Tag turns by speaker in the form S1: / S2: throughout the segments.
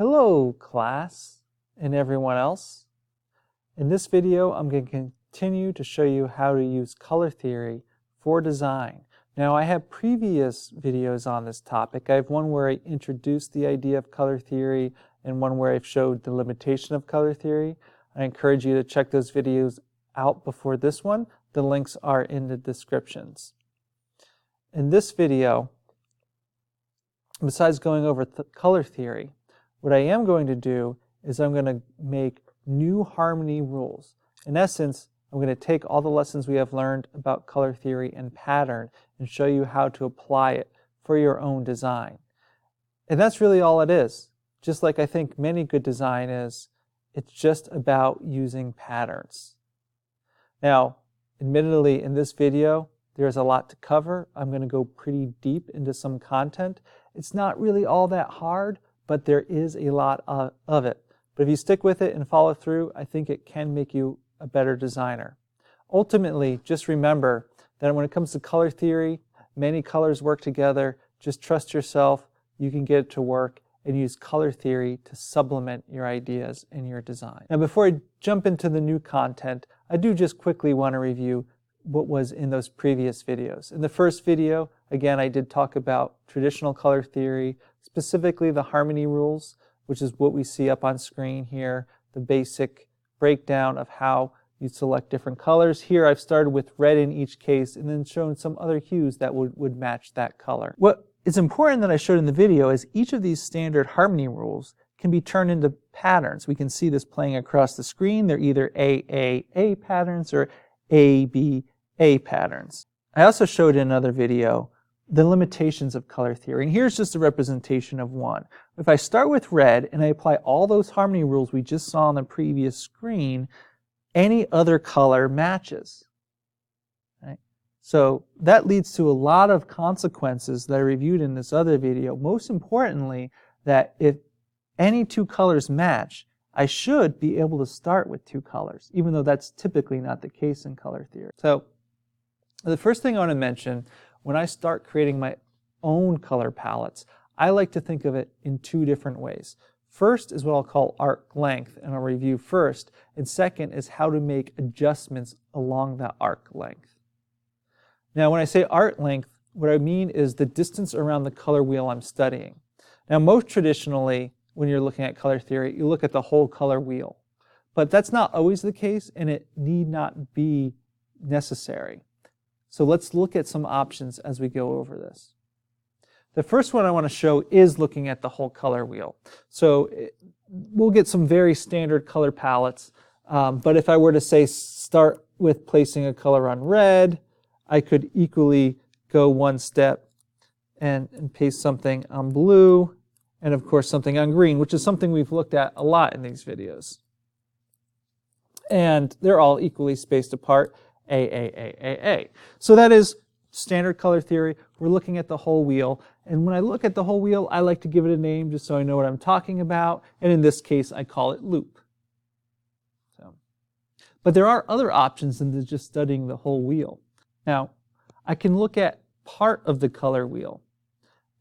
S1: Hello class and everyone else. In this video I'm going to continue to show you how to use color theory for design. Now I have previous videos on this topic. I have one where I introduced the idea of color theory and one where I've showed the limitation of color theory. I encourage you to check those videos out before this one. The links are in the descriptions. In this video, besides going over color theory, what I am going to do is I'm going to make new harmony rules. In essence, I'm going to take all the lessons we have learned about color theory and pattern and show you how to apply it for your own design. And that's really all it is. Just like I think many good design is, it's just about using patterns. Now, admittedly, in this video, there's a lot to cover. I'm going to go pretty deep into some content. It's not really all that hard, but there is a lot of it. But if you stick with it and follow through, I think it can make you a better designer. Ultimately, just remember that when it comes to color theory, many colors work together. Just trust yourself, you can get it to work, and use color theory to supplement your ideas and your design. Now before I jump into the new content, I do just quickly want to review what was in those previous videos. In the first video, again, I did talk about traditional color theory, specifically the harmony rules, which is what we see up on screen here, the basic breakdown of how you select different colors. Here I've started with red in each case and then shown some other hues that would match that color. What is important that I showed in the video is each of these standard harmony rules can be turned into patterns. We can see this playing across the screen. They're either AAA patterns or ABA patterns. I also showed in another video the limitations of color theory, and here's just a representation of one. If I start with red and I apply all those harmony rules we just saw on the previous screen, any other color matches. Right? So that leads to a lot of consequences that I reviewed in this other video. Most importantly, that if any two colors match, I should be able to start with two colors, even though that's typically not the case in color theory. So the first thing I want to mention, when I start creating my own color palettes, I like to think of it in two different ways. First is what I'll call arc length, and I'll review first. And second is how to make adjustments along that arc length. Now when I say arc length, what I mean is the distance around the color wheel I'm studying. Now most traditionally, when you're looking at color theory, you look at the whole color wheel. But that's not always the case, and it need not be necessary. So let's look at some options as we go over this. The first one I want to show is looking at the whole color wheel. So we'll get some very standard color palettes, but if I were to say start with placing a color on red, I could equally go one step and paste something on blue, and of course something on green, which is something we've looked at a lot in these videos. And they're all equally spaced apart. AAAAA. So that is standard color theory. We're looking at the whole wheel. And when I look at the whole wheel, I like to give it a name just so I know what I'm talking about. And in this case, I call it loop. But there are other options than just studying the whole wheel. Now, I can look at part of the color wheel.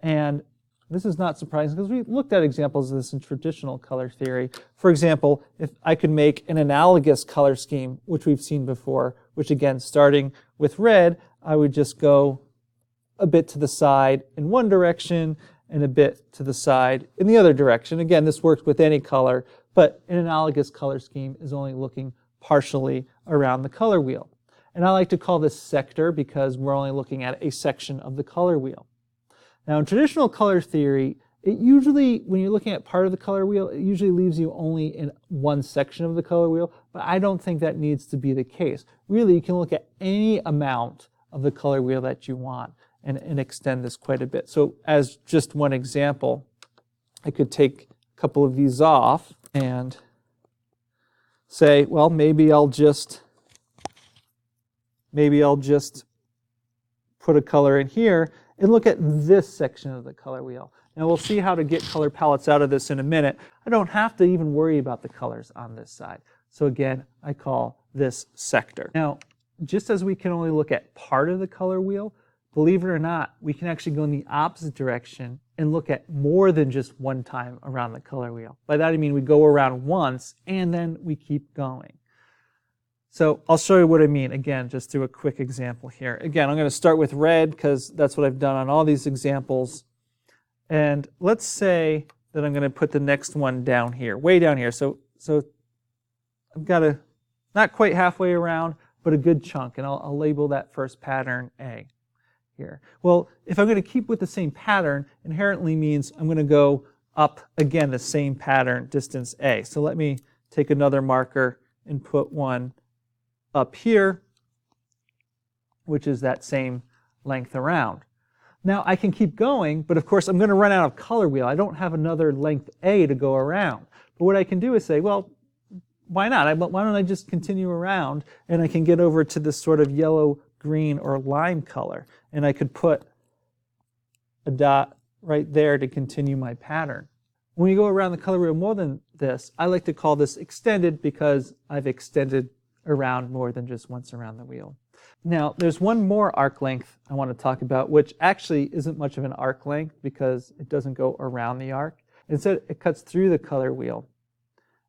S1: And this is not surprising because we looked at examples of this in traditional color theory. For example, if I could make an analogous color scheme, which we've seen before, which again, starting with red, I would just go a bit to the side in one direction and a bit to the side in the other direction. Again, this works with any color, but an analogous color scheme is only looking partially around the color wheel. And I like to call this sector because we're only looking at a section of the color wheel. Now in traditional color theory, it usually, when you're looking at part of the color wheel, it usually leaves you only in one section of the color wheel, but I don't think that needs to be the case. Really, you can look at any amount of the color wheel that you want and extend this quite a bit. So as just one example, I could take a couple of these off and say, well, maybe I'll just put a color in here and look at this section of the color wheel. Now we'll see how to get color palettes out of this in a minute. I don't have to even worry about the colors on this side. So again, I call this sector. Now, just as we can only look at part of the color wheel, believe it or not, we can actually go in the opposite direction and look at more than just one time around the color wheel. By that I mean we go around once and then we keep going. So I'll show you what I mean, again, just through a quick example here. Again, I'm going to start with red because that's what I've done on all these examples. And let's say that I'm going to put the next one down here, way down here. So I've got a, not quite halfway around, but a good chunk, and I'll label that first pattern A here. Well, if I'm going to keep with the same pattern, inherently means I'm going to go up again the same pattern, distance A. So let me take another marker and put one up here, which is that same length around. Now I can keep going, but of course I'm going to run out of color wheel. I don't have another length A to go around. But what I can do is say, well, why not? Why don't I just continue around and I can get over to this sort of yellow, green, or lime color. And I could put a dot right there to continue my pattern. When you go around the color wheel more than this, I like to call this extended because I've extended around more than just once around the wheel. Now, there's one more arc length I want to talk about, which actually isn't much of an arc length because it doesn't go around the arc. Instead, it cuts through the color wheel.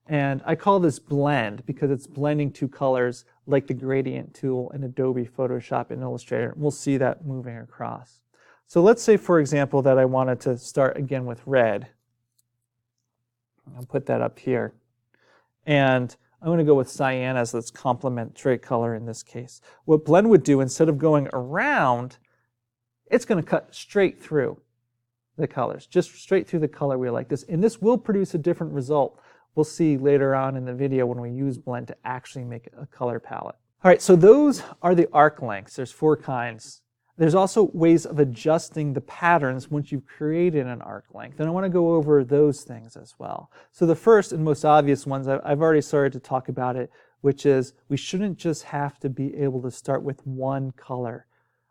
S1: And I call this blend because it's blending two colors like the gradient tool in Adobe Photoshop and Illustrator. We'll see that moving across. So let's say, for example, that I wanted to start again with red. I'll put that up here. And I'm going to go with cyan as its complementary color in this case. What blend would do, instead of going around, it's going to cut straight through the colors, just straight through the color wheel like this. And this will produce a different result. We'll see later on in the video when we use blend to actually make a color palette. All right, so those are the arc lengths. There's 4 kinds. There's also ways of adjusting the patterns once you've created an arc length, and I want to go over those things as well. So the first and most obvious ones, I've already started to talk about it, which is we shouldn't just have to be able to start with one color.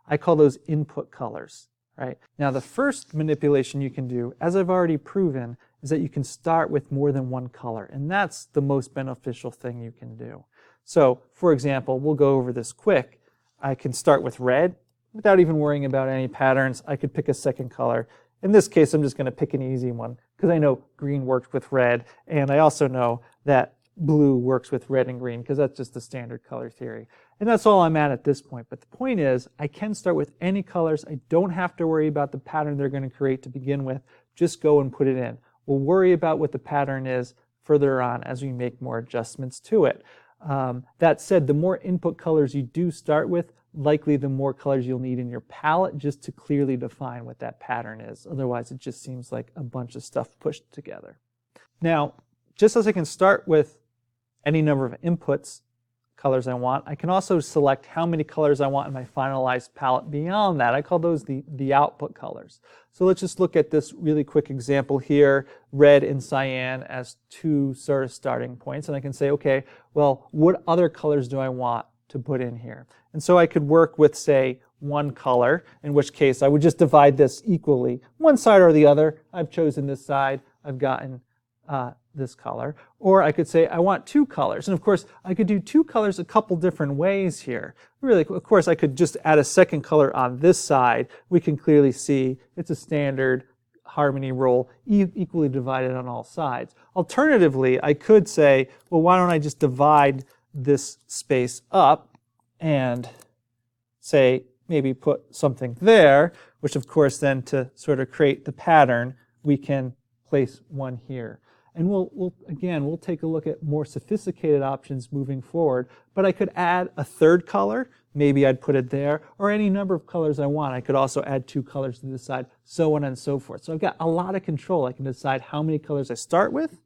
S1: I call those input colors, right? Now the first manipulation you can do, as I've already proven, is that you can start with more than one color, and that's the most beneficial thing you can do. So, for example, we'll go over this quick. I can start with red. Without even worrying about any patterns, I could pick a second color. In this case, I'm just going to pick an easy one because I know green works with red, and I also know that blue works with red and green because that's just the standard color theory. And that's all I'm at this point. But the point is, I can start with any colors. I don't have to worry about the pattern they're going to create to begin with. Just go and put it in. We'll worry about what the pattern is further on as we make more adjustments to it. That said, the more input colors you do start with, likely the more colors you'll need in your palette just to clearly define what that pattern is. Otherwise, it just seems like a bunch of stuff pushed together. Now, just as I can start with any number of inputs, colors I want, I can also select how many colors I want in my finalized palette beyond that. I call those the output colors. So let's just look at this really quick example here, red and cyan as 2 sort of starting points. And I can say, okay, well, what other colors do I want to put in here? And so I could work with, say, one color, in which case I would just divide this equally. One side or the other. I've chosen this side. I've gotten this color. Or I could say I want 2 colors. And of course, I could do 2 colors a couple different ways here. Really, of course, I could just add a second color on this side. We can clearly see it's a standard harmony rule, equally divided on all sides. Alternatively, I could say, well, why don't I just divide this space up and say maybe put something there, which of course then to sort of create the pattern, we can place one here. And we'll take a look at more sophisticated options moving forward, but I could add a third color, maybe I'd put it there, or any number of colors I want. I could also add 2 colors to this side, so on and so forth. So I've got a lot of control. I can decide how many colors I start with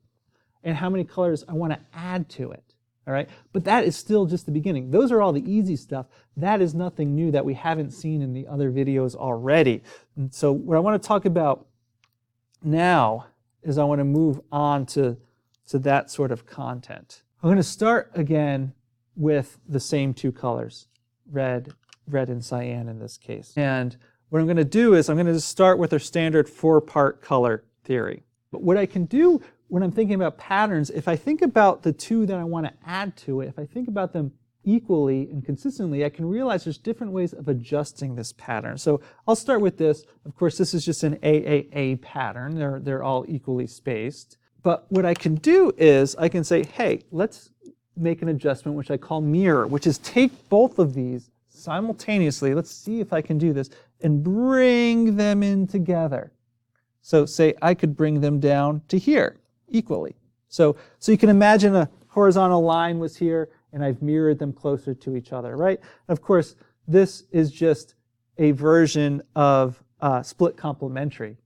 S1: and how many colors I want to add to it. All right, but that is still just the beginning. Those are all the easy stuff. That is nothing new that we haven't seen in the other videos already. And so what I want to talk about now is I want to move on to that sort of content. I'm going to start again with the same 2 colors, red and cyan in this case. And what I'm going to do is I'm going to just start with our standard 4-part color theory. But what I can do when I'm thinking about patterns, if I think about the 2 that I want to add to it, if I think about them equally and consistently, I can realize there's different ways of adjusting this pattern. So I'll start with this. Of course, this is just an AAA pattern. They're all equally spaced. But what I can do is I can say, hey, let's make an adjustment, which I call mirror, which is take both of these simultaneously. Let's see if I can do this and bring them in together. So say I could bring them down to here equally. So you can imagine a horizontal line was here, and I've mirrored them closer to each other, right? Of course, this is just a version of split complementary,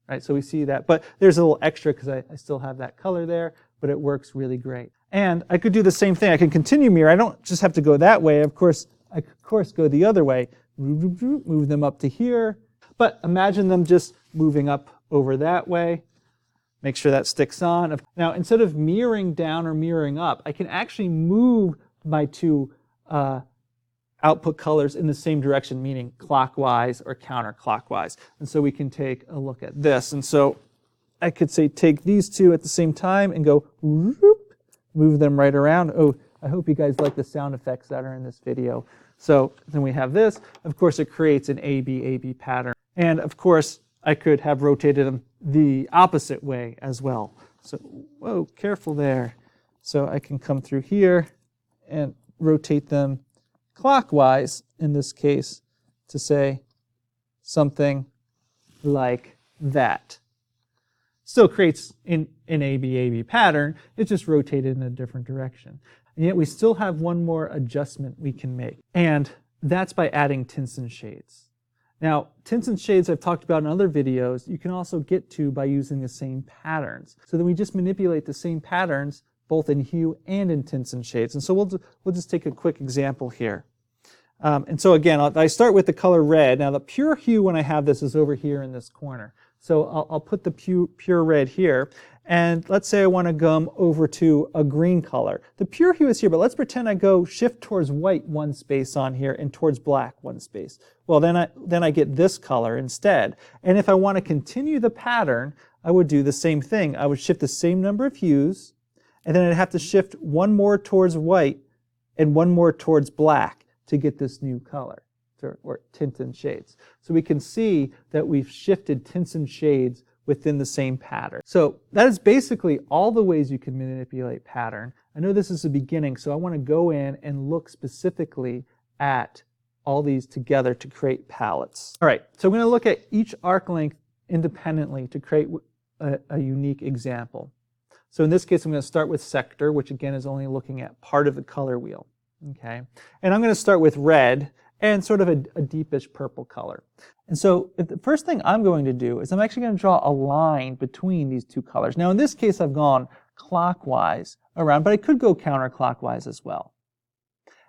S1: right? So we see that, but there's a little extra because I still have that color there, but it works really great. And I could do the same thing. I can continue mirror. I don't just have to go that way. Of course, I could go the other way, move them up to here, but imagine them just moving up over that way. Make sure that sticks on. Now, instead of mirroring down or mirroring up, I can actually move my two output colors in the same direction, meaning clockwise or counterclockwise. And so we can take a look at this. And so I could say take these two at the same time and go whoop, move them right around. Oh, I hope you guys like the sound effects that are in this video. So then we have this. Of course, it creates an AB pattern. And of course, I could have rotated them the opposite way as well. So, whoa, careful there. So I can come through here and rotate them clockwise, in this case, to say something like that. Still creates an AB pattern, it's just rotated in a different direction. And yet we still have one more adjustment we can make, and that's by adding tints and shades. Now, tints and shades I've talked about in other videos, you can also get to by using the same patterns. So then we just manipulate the same patterns both in hue and in tints and shades. And so we'll just take a quick example here. And so again, I start with the color red. Now the pure hue when I have this is over here in this corner. So I'll put the pure red here. And let's say I want to come over to a green color. The pure hue is here, but let's pretend I go shift towards white one space on here and towards black one space. Well, then I get this color instead. And if I want to continue the pattern, I would do the same thing. I would shift the same number of hues, and then I'd have to shift one more towards white and one more towards black to get this new color, or tints and shades. So we can see that we've shifted tints and shades within the same pattern. So that is basically all the ways you can manipulate pattern. I know this is the beginning, so I want to go in and look specifically at all these together to create palettes. All right, so I'm going to look at each arc length independently to create a unique example. So in this case, I'm going to start with sector, which again is only looking at part of the color wheel. Okay, and I'm going to start with red and sort of a deepish purple color. And so the first thing I'm going to do is I'm actually going to draw a line between these two colors. Now in this case I've gone clockwise around, but I could go counterclockwise as well.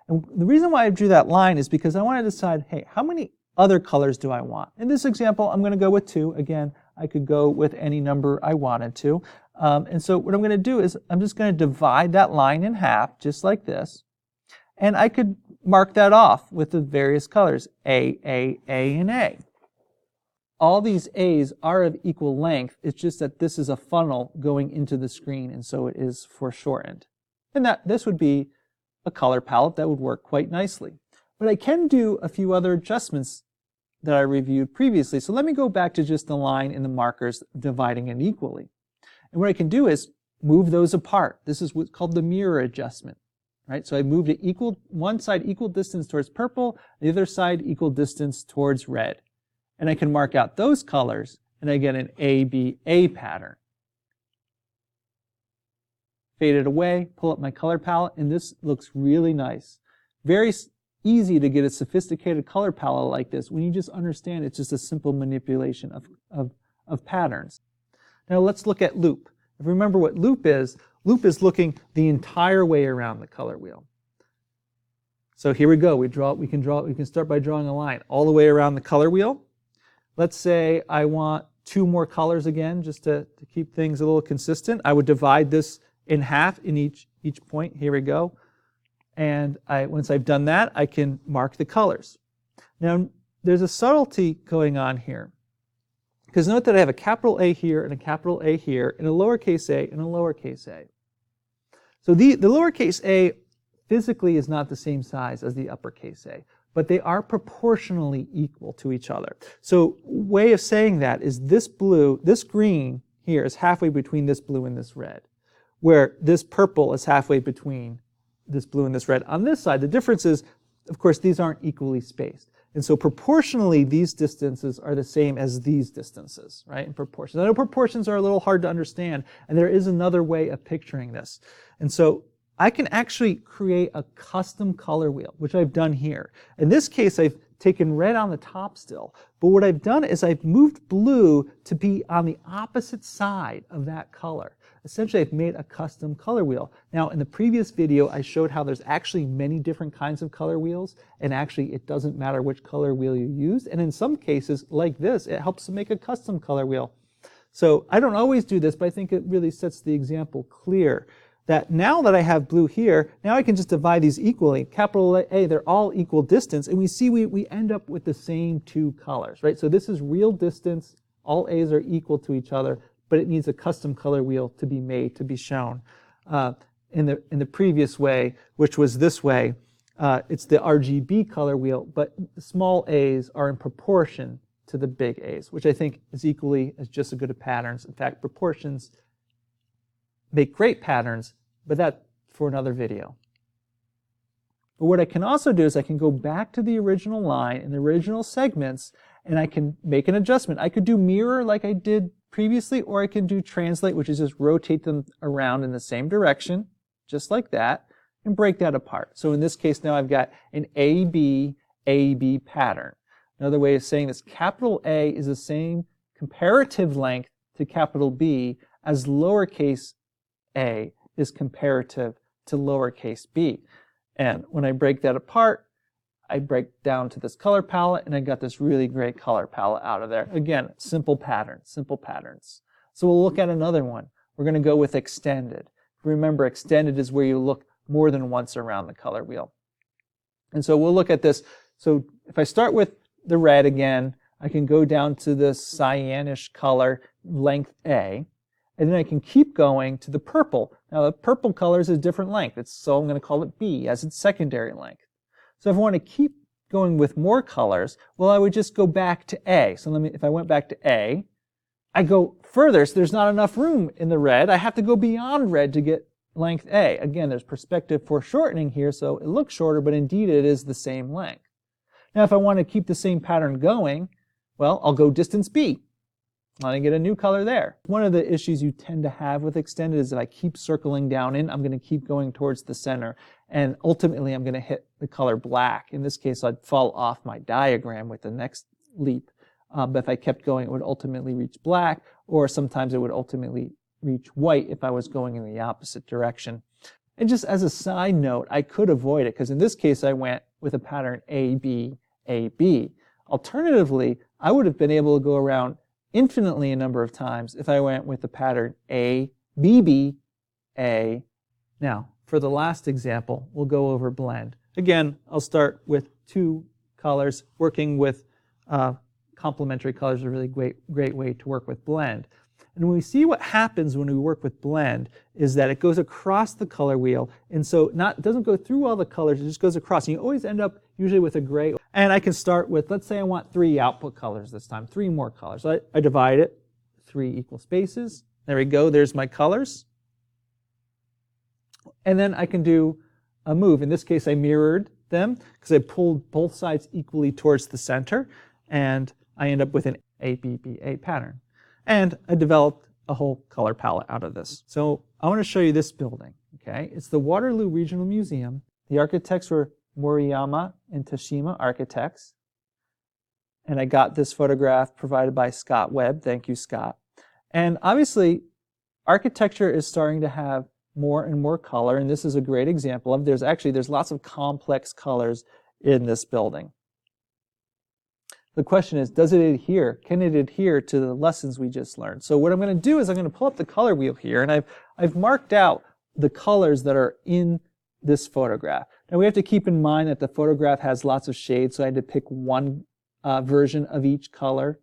S1: And the reason why I drew that line is because I want to decide, hey, how many other colors do I want? In this example, I'm going to go with 2. Again, I could go with any number I wanted to. And so what I'm going to do is I'm just going to divide that line in half, just like this. And I could mark that off with the various colors, A, and A. All these A's are of equal length. It's just that this is a funnel going into the screen, and so it is foreshortened. And this would be a color palette that would work quite nicely. But I can do a few other adjustments that I reviewed previously. So let me go back to just the line and the markers dividing it equally. And what I can do is move those apart. This is what's called the mirror adjustment. Right? So I moved it one side equal distance towards purple, the other side equal distance towards red. And I can mark out those colors, and I get an ABA pattern. Fade it away, pull up my color palette, and this looks really nice. Very easy to get a sophisticated color palette like this when you just understand it's just a simple manipulation of patterns. Now let's look at loop. If you remember what loop is looking the entire way around the color wheel. So here we go. We can start by drawing a line all the way around the color wheel. Let's say I want 2 more colors again, just to keep things a little consistent. I would divide this in half in each point. Here we go. And once I've done that, I can mark the colors. Now, there's a subtlety going on here. Because note that I have a capital A here and a capital A here, and a lowercase a and a lowercase a. So the lowercase a physically is not the same size as the uppercase A, but they are proportionally equal to each other. So way of saying that is this blue, this green here is halfway between this blue and this red, where this purple is halfway between this blue and this red. On this side, the difference is, of course, these aren't equally spaced. And so proportionally, these distances are the same as these distances, right, in proportion. I know proportions are a little hard to understand, and there is another way of picturing this. And so I can actually create a custom color wheel, which I've done here. In this case, I've taken red on the top still, but what I've done is I've moved blue to be on the opposite side of that color. Essentially, I've made a custom color wheel. Now, in the previous video, I showed how there's actually many different kinds of color wheels, and actually it doesn't matter which color wheel you use, and in some cases, like this, it helps to make a custom color wheel. So I don't always do this, but I think it really sets the example clear that now that I have blue here, now I can just divide these equally. Capital A, they're all equal distance, and we see we end up with the same two colors, right? So this is real distance, all A's are equal to each other, but it needs a custom color wheel to be made, to be shown. In the previous way, which was this way, it's the RGB color wheel, but the small A's are in proportion to the big A's, which I think is equally as just as good at patterns. In fact, proportions make great patterns, but that's for another video. But what I can also do is I can go back to the original line and the original segments, and I can make an adjustment. I could do mirror like I did previously, or I can do translate, which is just rotate them around in the same direction, just like that, and break that apart. So in this case now I've got an AB, AB pattern. Another way of saying this, capital A is the same comparative length to capital B as lowercase a is comparative to lowercase b. And when I break that apart, I break down to this color palette, and I got this really great color palette out of there. Again, simple patterns, simple patterns. So we'll look at another one. We're going to go with extended. Remember, extended is where you look more than once around the color wheel. And so we'll look at this. So if I start with the red again, I can go down to this cyanish color, length A, and then I can keep going to the purple. Now the purple color is a different length, so I'm going to call it B as its secondary length. So if I want to keep going with more colors, well, I would just go back to A. So if I went back to A, I go further, so there's not enough room in the red. I have to go beyond red to get length A. Again, there's perspective foreshortening here, so it looks shorter, but indeed it is the same length. Now if I want to keep the same pattern going, well, I'll go distance B. I get a new color there. One of the issues you tend to have with extended is that I keep circling down in, I'm going to keep going towards the center, and ultimately I'm going to hit the color black. In this case, I'd fall off my diagram with the next leap. But if I kept going, it would ultimately reach black, or sometimes it would ultimately reach white if I was going in the opposite direction. And just as a side note, I could avoid it, because in this case I went with a pattern A, B, A, B. Alternatively, I would have been able to go around infinitely a number of times if I went with the pattern A, B, B, A. Now, for the last example, we'll go over blend. Again, I'll start with two colors. Working with complementary colors is a really great way to work with blend. And when we see what happens when we work with blend is that it goes across the color wheel, and so it doesn't go through all the colors, it just goes across. And you always end up usually with a gray. And I can start with, let's say I want 3 output colors this time, 3 more colors. So I divide it, 3 equal spaces. There we go, there's my colors. And then I can do a move. In this case, I mirrored them because I pulled both sides equally towards the center, and I end up with an ABBA pattern. And I developed a whole color palette out of this. So I want to show you this building. Okay, it's the Waterloo Regional Museum. The architects were Moriyama and Tashima architects. And I got this photograph provided by Scott Webb. Thank you, Scott. And obviously, architecture is starting to have more and more color, and this is a great example of there's lots of complex colors in this building. The question is, does it adhere? Can it adhere to the lessons we just learned? So what I'm going to do is I'm going to pull up the color wheel here, and I've marked out the colors that are in this photograph. Now we have to keep in mind that the photograph has lots of shades, so I had to pick one version of each color.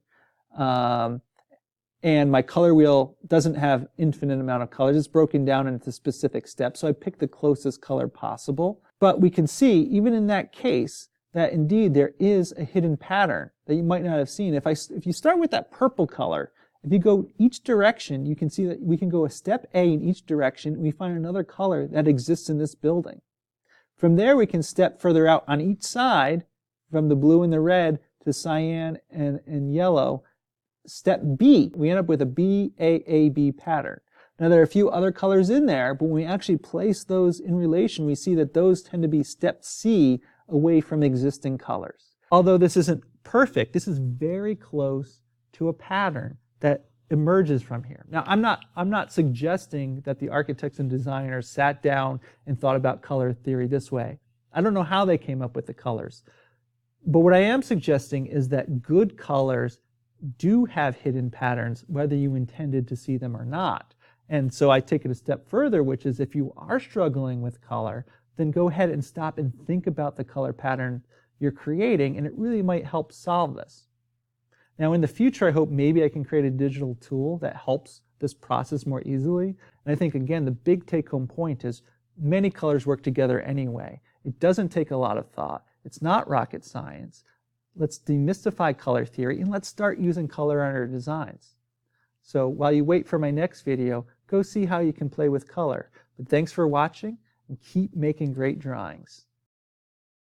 S1: And my color wheel doesn't have infinite amount of colors. It's broken down into specific steps, so I picked the closest color possible. But we can see, even in that case, that indeed there is a hidden pattern that you might not have seen. If you start with that purple color, if you go each direction, you can see that we can go a step A in each direction, and we find another color that exists in this building. From there, we can step further out on each side, from the blue and the red to cyan and yellow. Step B, we end up with a BAAB pattern. Now, there are a few other colors in there, but when we actually place those in relation, we see that those tend to be step C away from existing colors. Although this isn't perfect, this is very close to a pattern that emerges from here. Now, I'm not suggesting that the architects and designers sat down and thought about color theory this way. I don't know how they came up with the colors. But what I am suggesting is that good colors do have hidden patterns, whether you intended to see them or not. And so I take it a step further, which is if you are struggling with color, then go ahead and stop and think about the color pattern you're creating, and it really might help solve this. Now, in the future, I hope maybe I can create a digital tool that helps this process more easily. And I think, again, the big take-home point is many colors work together anyway. It doesn't take a lot of thought. It's not rocket science. Let's demystify color theory, and let's start using color on our designs. So while you wait for my next video, go see how you can play with color. But thanks for watching, and keep making great drawings.